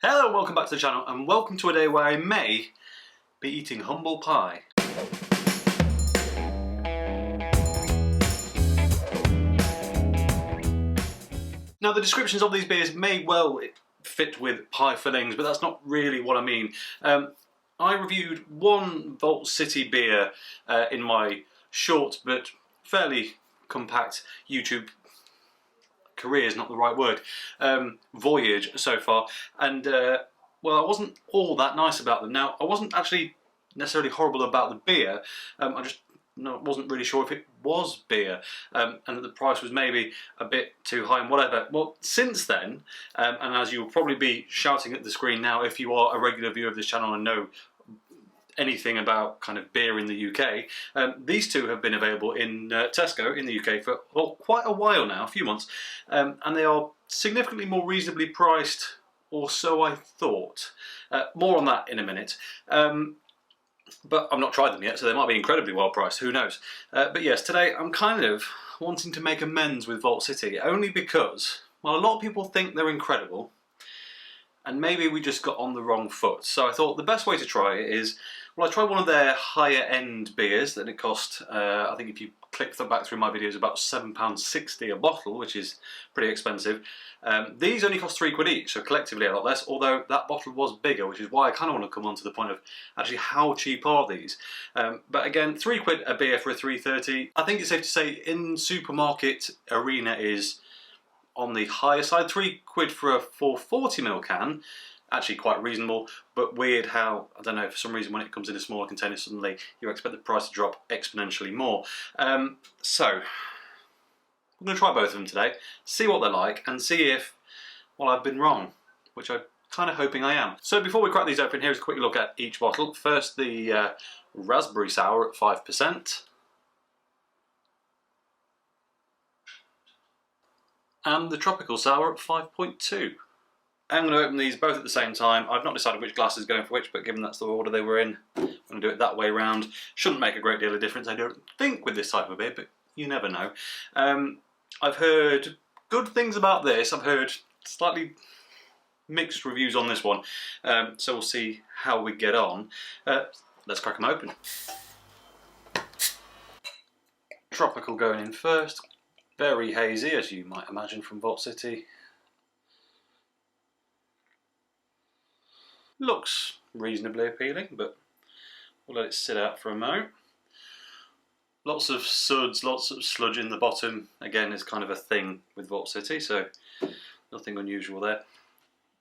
Hello and welcome back to the channel, and welcome to a day where I may be eating humble pie. Now the descriptions of these beers may well fit with pie fillings, but that's not really what I mean. I reviewed one Vault City beer in my short but fairly compact YouTube career is not the right word, voyage so far, and well, I wasn't all that nice about them. Now, I wasn't actually necessarily horrible about the beer, I just wasn't really sure if it was beer, and that the price was maybe a bit too high and whatever. Well, since then, and as you'll probably be shouting at the screen now if you are a regular viewer of this channel and know anything about kind of beer in the UK, these two have been available in Tesco in the UK for quite a while now, a few months, and they are significantly more reasonably priced, or so I thought. More on that in a minute. But I've not tried them yet, so they might be incredibly well priced, who knows. But yes, today I'm kind of wanting to make amends with Vault City, only because, well, a lot of people think they're incredible, and maybe we just got on the wrong foot. So I thought the best way to try it is, well, I tried one of their higher end beers that it cost, I think if you click back through my videos, about £7.60 a bottle, which is pretty expensive. These only cost £3 each, so collectively a lot less, although that bottle was bigger, which is why I kind of want to come on to the point of actually how cheap are these. But again, £3 a beer for a 330. I think it's safe to say in supermarket arena is on the higher side. £3 for a 440ml can, actually quite reasonable, but weird how, I don't know, for some reason when it comes in a smaller container suddenly you expect the price to drop exponentially more. So, I'm going to try both of them today, see what they're like, and see if, well, I've been wrong, which I'm kind of hoping I am. So before we crack these open, here's a quick look at each bottle. First, the raspberry sour at 5%. And the tropical sour at 5.2. I'm going to open these both at the same time. I've not decided which glass is going for which, but given that's the order they were in, I'm going to do it that way round. Shouldn't make a great deal of difference, I don't think, with this type of beer, but you never know. I've heard good things about this. I've heard slightly mixed reviews on this one, so we'll see how we get on. Let's crack them open. Tropical going in first. Very hazy, as you might imagine from Vault City. Looks reasonably appealing, but we'll let it sit out for a moment. Lots of suds, lots of sludge in the bottom. Again, is kind of a thing with Vault City, so nothing unusual there.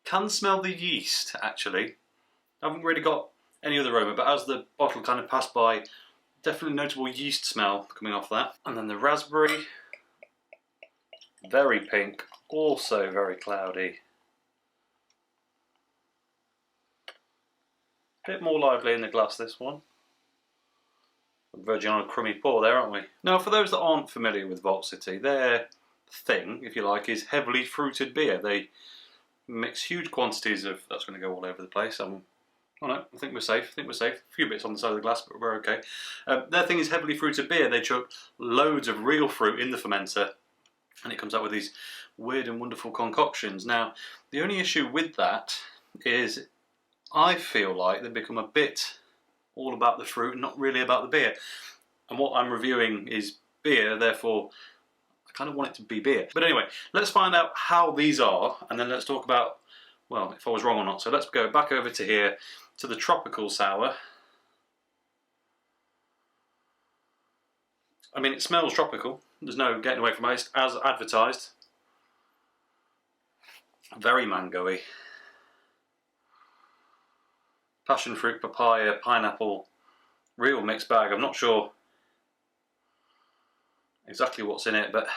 Can smell the yeast, actually. I haven't really got any other aroma, but as the bottle kind of passed by, definitely notable yeast smell coming off that. And then the raspberry, very pink, also very cloudy. Bit more lively in the glass, this one. Verging on a crummy pour there, aren't we? Now, for those that aren't familiar with Vault City, their thing, if you like, is heavily fruited beer. They mix huge quantities of, that's going to go all over the place. Oh no, I think we're safe, I think we're safe. A few bits on the side of the glass, but we're okay. Their thing is heavily fruited beer. They chuck loads of real fruit in the fermenter, and it comes out with these weird and wonderful concoctions. Now, the only issue with that is I feel like they've become a bit all about the fruit and not really about the beer. And what I'm reviewing is beer, therefore I kind of want it to be beer. But anyway, let's find out how these are, and then let's talk about, well, if I was wrong or not. So let's go back over to here, to the tropical sour. I mean, it smells tropical. There's no getting away from it. It's as advertised. Very mango-y. Passion fruit, papaya, pineapple, real mixed bag. I'm not sure exactly what's in it, but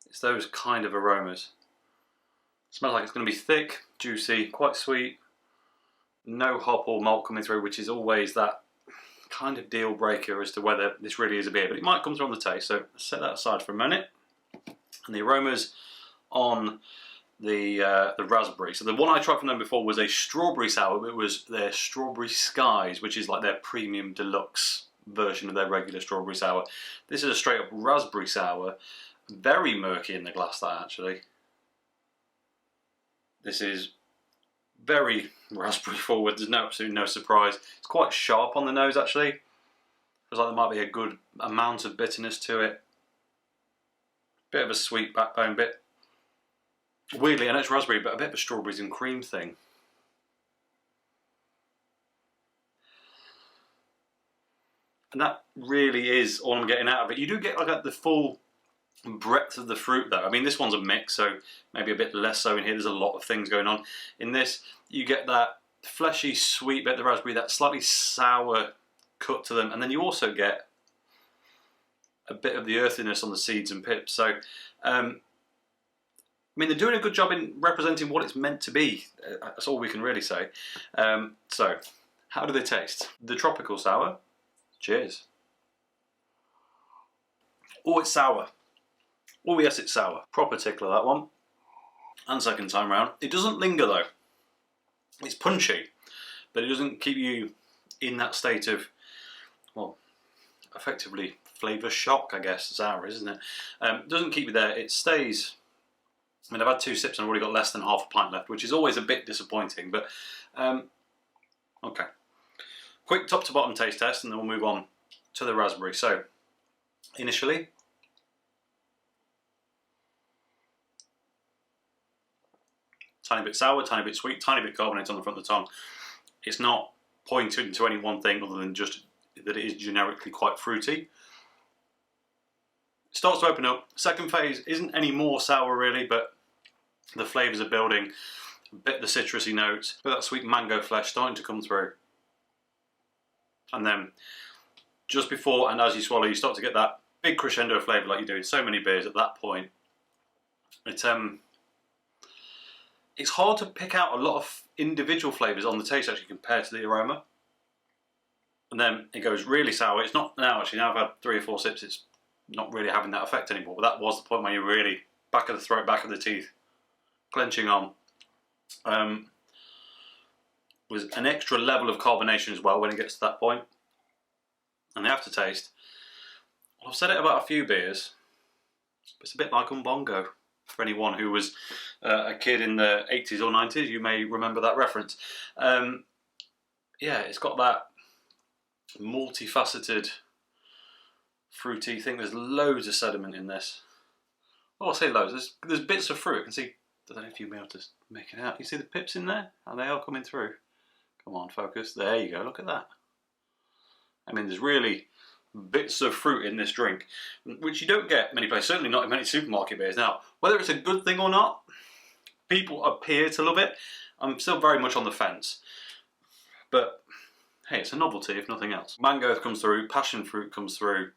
it's those kind of aromas. It smells like it's going to be thick, juicy, quite sweet, no hop or malt coming through, which is always that kind of deal breaker as to whether this really is a beer, but it might come through on the taste, so let's set that aside for a minute. And the aromas on the raspberry. So the one I tried from them before was a strawberry sour. It was their Strawberry Skies, which is like their premium deluxe version of their regular strawberry sour. This is a straight up raspberry sour. Very murky in the glass, that actually. This is very raspberry forward. There's absolutely no surprise. It's quite sharp on the nose actually. Feels like there might be a good amount of bitterness to it. Bit of a sweet backbone bit. Weirdly, I know it's raspberry, but a bit of a strawberries and cream thing. And that really is all I'm getting out of it. You do get like the full breadth of the fruit though. I mean, this one's a mix, so maybe a bit less so in here. There's a lot of things going on. In this, you get that fleshy, sweet bit of the raspberry, that slightly sour cut to them, and then you also get a bit of the earthiness on the seeds and pips. So, I mean, they're doing a good job in representing what it's meant to be. That's all we can really say. So, how do they taste? The tropical sour. Cheers. Oh, it's sour. Oh yes, it's sour. Proper tickler, that one. And second time round. It doesn't linger though. It's punchy, but it doesn't keep you in that state of, well, effectively flavour shock, I guess. Sour, isn't it? It doesn't keep you there. It stays. I mean, I've had 2 sips and I've already got less than half a pint left, which is always a bit disappointing, but okay. Quick top to bottom taste test and then we'll move on to the raspberry. So, initially, tiny bit sour, tiny bit sweet, tiny bit carbonated on the front of the tongue. It's not pointed to any one thing other than just that it is generically quite fruity. It starts to open up. Second phase isn't any more sour really, but the flavours are building. A bit of the citrusy notes, but that sweet mango flesh starting to come through. And then just before and as you swallow, you start to get that big crescendo of flavour like you do in so many beers at that point. It's hard to pick out a lot of individual flavours on the taste actually compared to the aroma. And then it goes really sour. It's not now actually, now I've had 3 or 4 sips, it's not really having that effect anymore. But that was the point where you're really back of the throat, back of the teeth, clenching on. With an extra level of carbonation as well when it gets to that point. And the aftertaste, well, I've said it about a few beers, but it's a bit like Umbongo. For anyone who was a kid in the 80s or 90s, you may remember that reference. Yeah, it's got that multifaceted, fruity thing. There's loads of sediment in this. Well, I'll say loads. There's bits of fruit. I can see, I don't know if you'll be able to make it out. You see the pips in there? Are they all coming through? Come on, focus. There you go, look at that. I mean, there's really bits of fruit in this drink, which you don't get many places, certainly not in many supermarket beers. Now, whether it's a good thing or not, people appear to love it. I'm still very much on the fence. But, hey, it's a novelty if nothing else. Mango comes through, passion fruit comes through,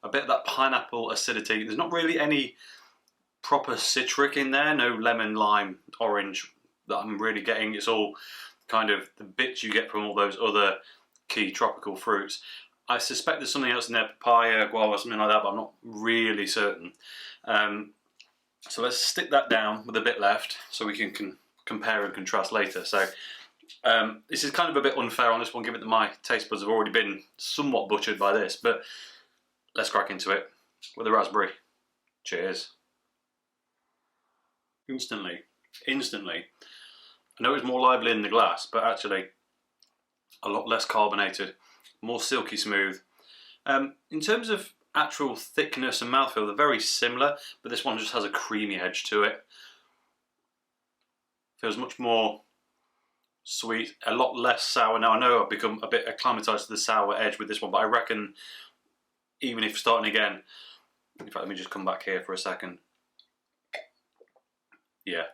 a bit of that pineapple acidity. There's not really any proper citric in there, no lemon, lime, orange that I'm really getting. It's all kind of the bits you get from all those other key tropical fruits. I suspect there's something else in there, papaya, guava, something like that, but I'm not really certain. So let's stick that down with a bit left so we can compare and contrast later. So this is kind of a bit unfair on this one, given that my taste buds have already been somewhat butchered by this, but let's crack into it with the raspberry. Cheers. Instantly. I know it's more lively in the glass, but actually a lot less carbonated, more silky smooth. In terms of actual thickness and mouthfeel, they're very similar, but this one just has a creamy edge to it. Feels much more sweet, a lot less sour. Now I know I've become a bit acclimatised to the sour edge with this one, but I reckon even if starting again, in fact let me just come back here for a second. Yeah,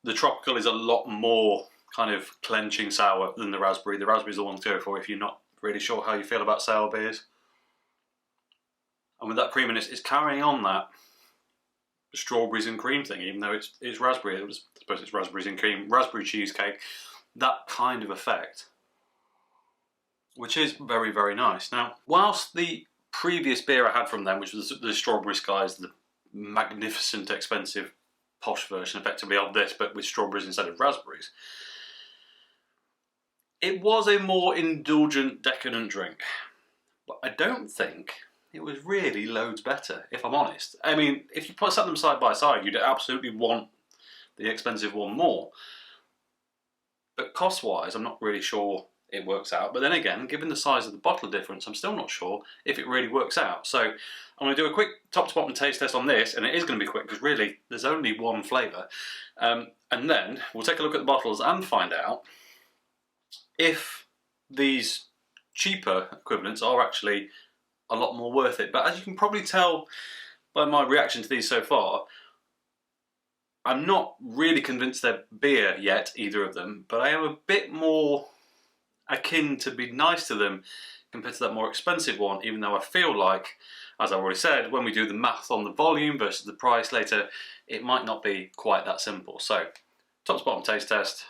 the tropical is a lot more kind of clenching sour than the raspberry. The raspberry is the one to go for if you're not really sure how you feel about sour beers. And with that creaminess, it's carrying on that strawberries and cream thing, even though it's raspberry. I suppose it's raspberries and cream, raspberry cheesecake, that kind of effect, which is very, very nice. Now, whilst the previous beer I had from them, which was the Strawberry Skies, the magnificent, expensive, posh version effectively of this, but with strawberries instead of raspberries, it was a more indulgent, decadent drink. But I don't think it was really loads better, if I'm honest. I mean, if you sat them side by side, you'd absolutely want the expensive one more. But cost-wise, I'm not really sure it works out. But then again, given the size of the bottle difference, I'm still not sure if it really works out. So I'm going to do a quick top to bottom taste test on this, and it is going to be quick because really there's only one flavour. And then we'll take a look at the bottles and find out if these cheaper equivalents are actually a lot more worth it. But as you can probably tell by my reaction to these so far, I'm not really convinced they're beer yet, either of them, but I am a bit more akin to be nice to them compared to that more expensive one, even though I feel like, as I've already said, when we do the math on the volume versus the price later, it might not be quite that simple. So, top to bottom taste test.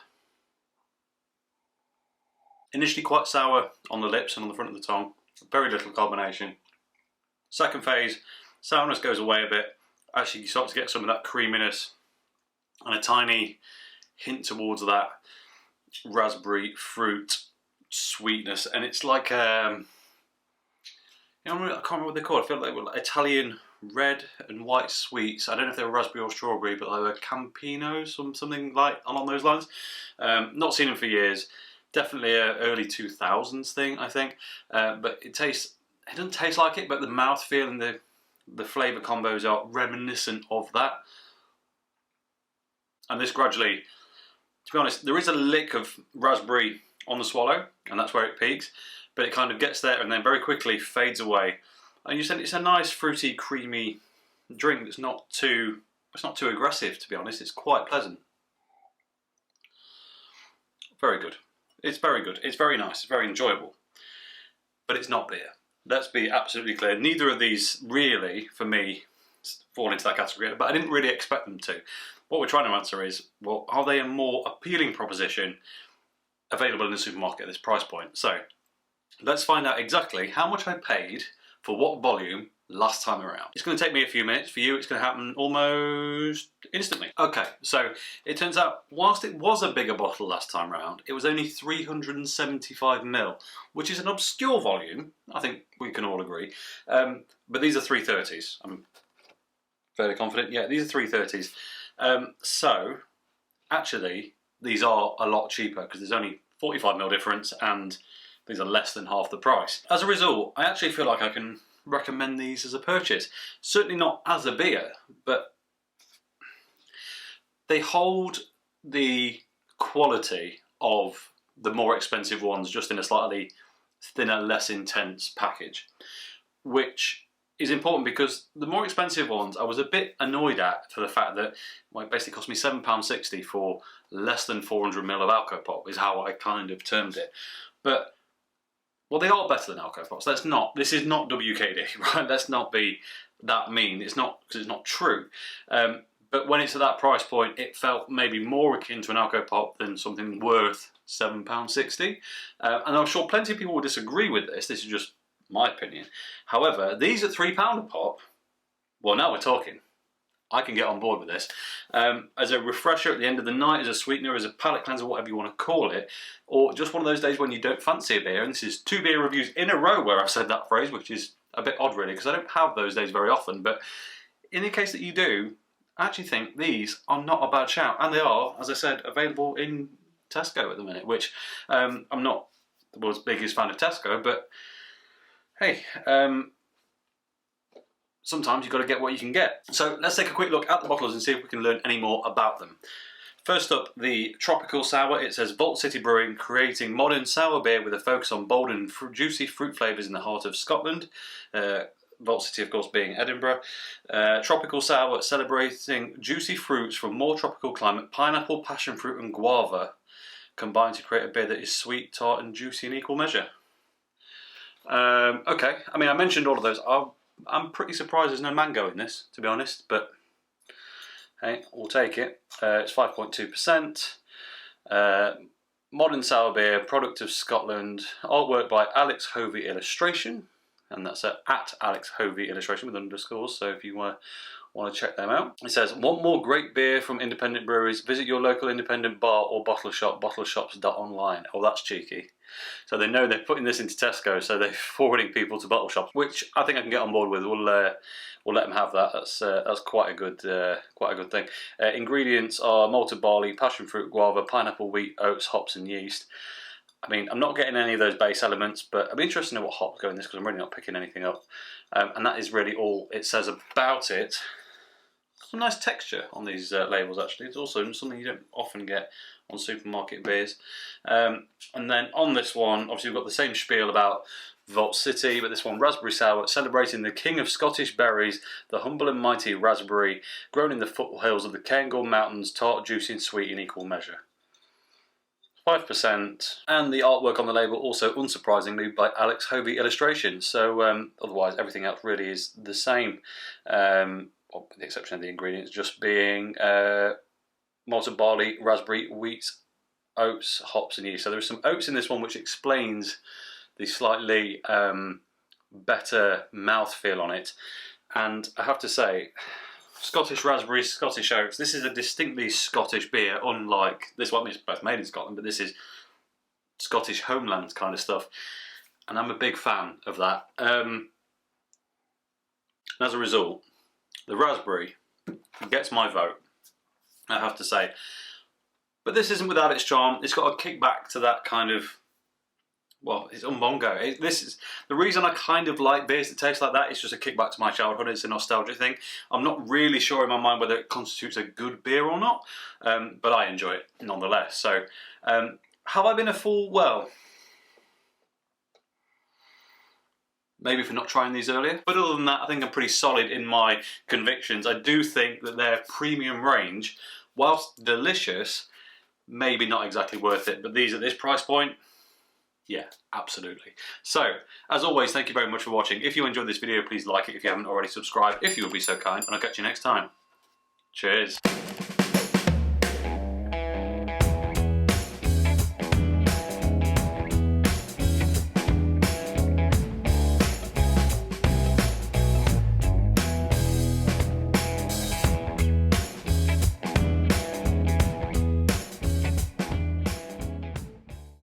Initially quite sour on the lips and on the front of the tongue, very little carbonation. Second phase, sourness goes away a bit. Actually, you start to get some of that creaminess and a tiny hint towards that raspberry fruit sweetness, and it's like I can't remember what they're called. I feel like they were like Italian red and white sweets. I don't know if they were raspberry or strawberry, but they were Campinos, something like along those lines. Not seen them for years. Definitely a early 2000s thing, I think. But it doesn't taste like it, but the mouthfeel and the flavour combos are reminiscent of that. And this gradually, to be honest, there is a lick of raspberry on the swallow, and that's where it peaks, but it kind of gets there and then very quickly fades away. And you said it's a nice fruity, creamy drink that's not too aggressive, to be honest. It's quite pleasant. Very good. It's very good. It's very nice. It's very enjoyable. But it's not beer. Let's be absolutely clear. Neither of these really, for me, fall into that category, but I didn't really expect them to. What we're trying to answer is, well, are they a more appealing proposition available in the supermarket at this price point? So let's find out exactly how much I paid for what volume last time around. It's going to take me a few minutes. For you, it's going to happen almost instantly. Okay, so it turns out, whilst it was a bigger bottle last time around, it was only 375ml, which is an obscure volume, I think we can all agree. But these are 330s. I'm fairly confident. Yeah, these are 330s. So, actually, these are a lot cheaper because there's only 45ml difference and these are less than half the price. As a result, I actually feel like I can recommend these as a purchase. Certainly not as a beer, but they hold the quality of the more expensive ones, just in a slightly thinner, less intense package, which is important because the more expensive ones I was a bit annoyed at for the fact that it basically cost me £7.60 for less than 400ml of Alco Pop, is how I kind of termed it. But, well, they are better than Alco Pops. This is not WKD, right? Let's not be that mean. It's not, because it's not true. But when it's at that price point, it felt maybe more akin to an Alco Pop than something worth £7.60. And I'm sure plenty of people will disagree with this. This is just my opinion. However, these at £3 a pop, well, now we're talking. I can get on board with this. As a refresher at the end of the night, as a sweetener, as a palate cleanser, whatever you want to call it, or just one of those days when you don't fancy a beer, and this is 2 beer reviews in a row where I've said that phrase, which is a bit odd really, because I don't have those days very often, but in the case that you do, I actually think these are not a bad shout, and they are, as I said, available in Tesco at the minute, which I'm not the world's biggest fan of Tesco, but hey, sometimes you've got to get what you can get. So let's take a quick look at the bottles and see if we can learn any more about them. First up, the Tropical Sour. It says Vault City Brewing, creating modern sour beer with a focus on bold and juicy fruit flavours in the heart of Scotland. Vault City, of course, being Edinburgh. Tropical Sour, celebrating juicy fruits from more tropical climate, pineapple, passionfruit and guava, combined to create a beer that is sweet, tart and juicy in equal measure. Okay, I mean, I mentioned all of those. I'm pretty surprised there's no mango in this, to be honest, but hey, we'll take it. It's 5.2%. Modern sour beer, product of Scotland. Artwork by Alex Hovey Illustration, and that's at Alex Hovey Illustration with underscores. So if you want want to check them out. It says, want more great beer from independent breweries? Visit your local independent bar or bottle shop, bottleshops.online. Oh, that's cheeky. So they know they're putting this into Tesco, so they're forwarding people to bottle shops, which I think I can get on board with. We'll let them have that. That's quite a good thing. Ingredients are malted barley, passion fruit, guava, pineapple, wheat, oats, hops, and yeast. I mean, I'm not getting any of those base elements, but I'd be interested to know what hops go in this because I'm really not picking anything up. And that is really all it says about it. Some nice texture on these labels, actually. It's also something you don't often get on supermarket beers. And then on this one, obviously we've got the same spiel about Vault City, but this one, raspberry sour, celebrating the king of Scottish berries, the humble and mighty raspberry, grown in the foothills of the Cairngorm mountains, tart, juicy and sweet in equal measure. 5%, and the artwork on the label also, unsurprisingly, by Alex Hovey illustration. So otherwise everything else really is the same, with the exception of the ingredients just being malted barley, raspberry, wheat, oats, hops and yeast. So there's some oats in this one, which explains the slightly better mouthfeel on it. And I have to say, Scottish raspberries, Scottish oats, this is a distinctly Scottish beer, unlike this one. It's both made in Scotland, but this is Scottish homeland kind of stuff. And I'm a big fan of that. As a result, the raspberry gets my vote, I have to say. But this isn't without its charm. It's got a kickback to that kind of, well, it's umbongo. This is the reason I kind of like beers that taste like that. It's just a kickback to my childhood. It's a nostalgia thing. I'm not really sure in my mind whether it constitutes a good beer or not, but I enjoy it nonetheless. So, have I been a fool? Well, maybe for not trying these earlier. But other than that, I think I'm pretty solid in my convictions. I do think that their premium range, whilst delicious, maybe not exactly worth it. But these at this price point, yeah, absolutely. So, as always, thank you very much for watching. If you enjoyed this video, please like it. If you haven't already, subscribed, if you would be so kind. And I'll catch you next time. Cheers.